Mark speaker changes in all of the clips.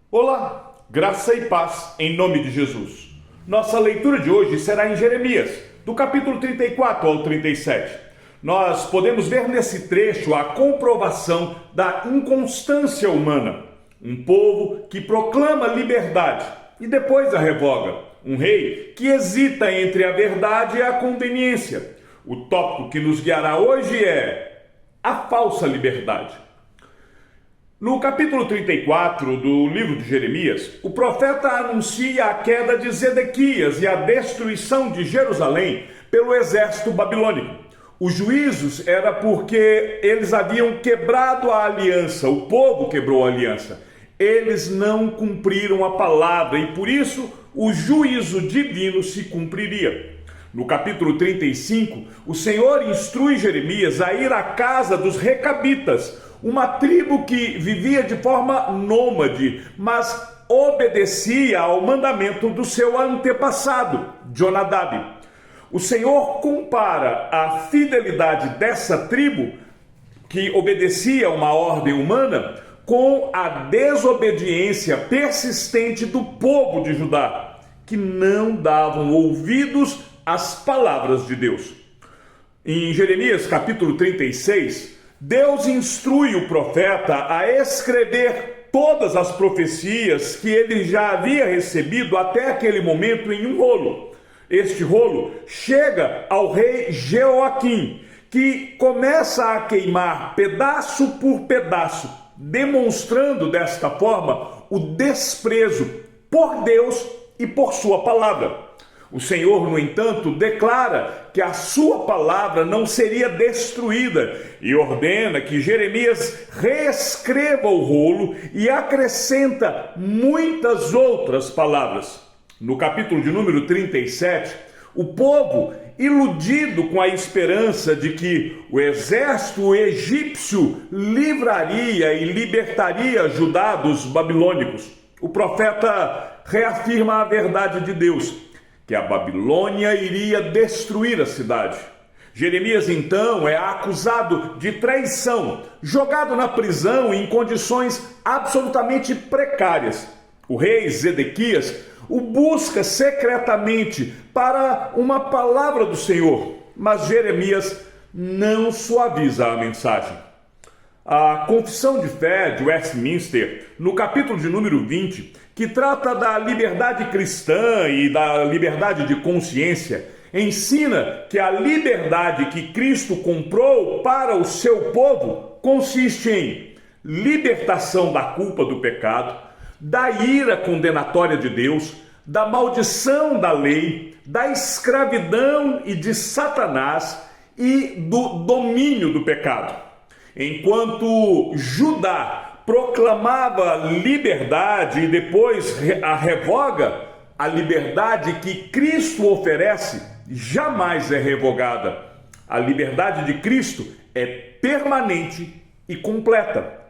Speaker 1: Olá, graça e paz em nome de Jesus. Nossa leitura de hoje será em Jeremias, do capítulo 34 ao 37. Nós podemos ver nesse trecho a comprovação da inconstância humana. Um povo que proclama liberdade e depois a revoga. Um rei que hesita entre a verdade e a conveniência. O tópico que nos guiará hoje é a falsa liberdade. No capítulo 34 do livro de Jeremias, o profeta anuncia a queda de Zedequias e a destruição de Jerusalém pelo exército babilônico. Os juízos era porque eles haviam quebrado a aliança, o povo quebrou a aliança. Eles não cumpriram a palavra e por isso o juízo divino se cumpriria. No capítulo 35, o Senhor instrui Jeremias a ir à casa dos recabitas, uma tribo que vivia de forma nômade, mas obedecia ao mandamento do seu antepassado, Jonadab. O Senhor compara a fidelidade dessa tribo, que obedecia a uma ordem humana, com a desobediência persistente do povo de Judá, que não davam ouvidos às palavras de Deus. Em Jeremias capítulo 36, Deus instrui o profeta a escrever todas as profecias que ele já havia recebido até aquele momento em um rolo. Este rolo chega ao rei Jeoaquim, que começa a queimar pedaço por pedaço, demonstrando desta forma o desprezo por Deus e por sua palavra. O Senhor, no entanto, declara que a sua palavra não seria destruída e ordena que Jeremias reescreva o rolo e acrescenta muitas outras palavras. No capítulo de número 37, o povo, iludido com a esperança de que o exército egípcio livraria e libertaria Judá dos babilônicos, o profeta reafirma a verdade de Deus, que a Babilônia iria destruir a cidade. Jeremias, então, é acusado de traição, jogado na prisão em condições absolutamente precárias. O rei Zedequias o busca secretamente para uma palavra do Senhor, mas Jeremias não suaviza a mensagem. A Confissão de Fé de Westminster, no capítulo de número 20, que trata da liberdade cristã e da liberdade de consciência, ensina que a liberdade que Cristo comprou para o seu povo consiste em libertação da culpa do pecado, da ira condenatória de Deus, da maldição da lei, da escravidão e de Satanás e do domínio do pecado. Enquanto Judá proclamava liberdade e depois a revoga, a liberdade que Cristo oferece jamais é revogada. A liberdade de Cristo é permanente e completa.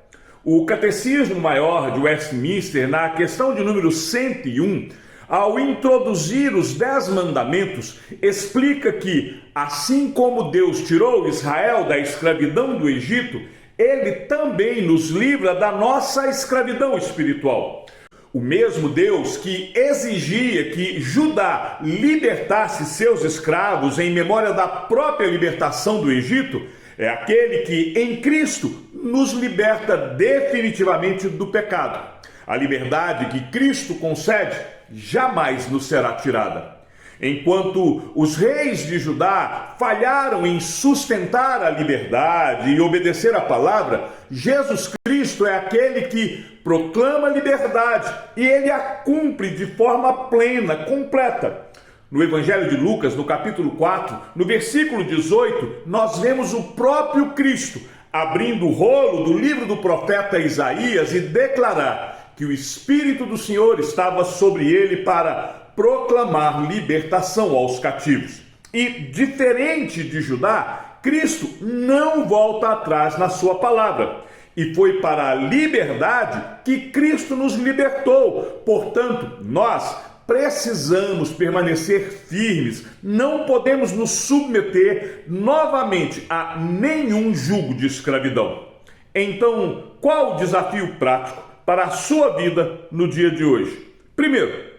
Speaker 1: O Catecismo Maior de Westminster, na questão de número 101, ao introduzir os 10 mandamentos, explica que, assim como Deus tirou Israel da escravidão do Egito, Ele também nos livra da nossa escravidão espiritual. O mesmo Deus que exigia que Judá libertasse seus escravos em memória da própria libertação do Egito, é aquele que, em Cristo, nos liberta definitivamente do pecado. A liberdade que Cristo concede jamais nos será tirada. Enquanto os reis de Judá falharam em sustentar a liberdade e obedecer a palavra, Jesus Cristo é aquele que proclama a liberdade e ele a cumpre de forma plena, completa. No Evangelho de Lucas, no capítulo 4, no versículo 18, nós vemos o próprio Cristo abrindo o rolo do livro do profeta Isaías e declarar que o Espírito do Senhor estava sobre ele para proclamar libertação aos cativos. E, diferente de Judá, Cristo não volta atrás na sua palavra. E foi para a liberdade que Cristo nos libertou. Portanto, nós precisamos permanecer firmes. Não podemos nos submeter novamente a nenhum jugo de escravidão. Então, qual o desafio prático para a sua vida no dia de hoje. Primeiro,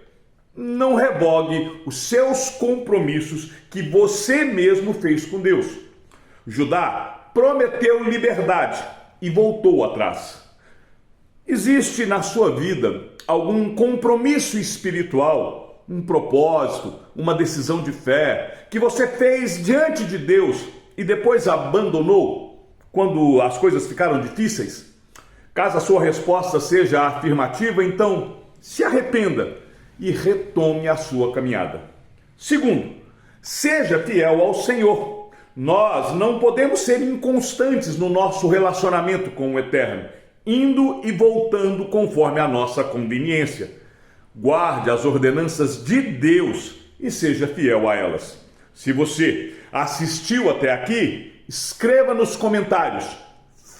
Speaker 1: não revogue os seus compromissos que você mesmo fez com Deus. Judá prometeu liberdade e voltou atrás. Existe na sua vida algum compromisso espiritual, um propósito, uma decisão de fé que você fez diante de Deus e depois abandonou quando as coisas ficaram difíceis? Caso a sua resposta seja afirmativa, então se arrependa e retome a sua caminhada. Segundo, seja fiel ao Senhor. Nós não podemos ser inconstantes no nosso relacionamento com o Eterno, indo e voltando conforme a nossa conveniência. Guarde as ordenanças de Deus e seja fiel a elas. Se você assistiu até aqui, escreva nos comentários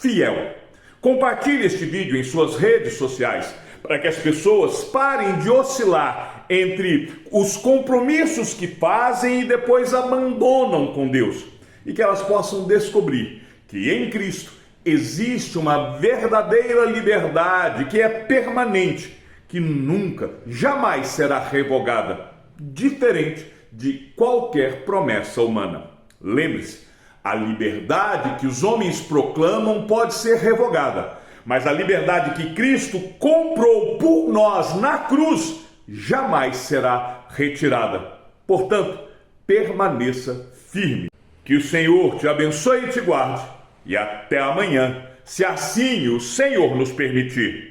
Speaker 1: fiel. Compartilhe este vídeo em suas redes sociais para que as pessoas parem de oscilar entre os compromissos que fazem e depois abandonam com Deus, e que elas possam descobrir que em Cristo existe uma verdadeira liberdade que é permanente, que nunca, jamais será revogada, diferente de qualquer promessa humana. Lembre-se, a liberdade que os homens proclamam pode ser revogada, mas a liberdade que Cristo comprou por nós na cruz jamais será retirada. Portanto, permaneça firme. Que o Senhor te abençoe e te guarde. E até amanhã, se assim o Senhor nos permitir.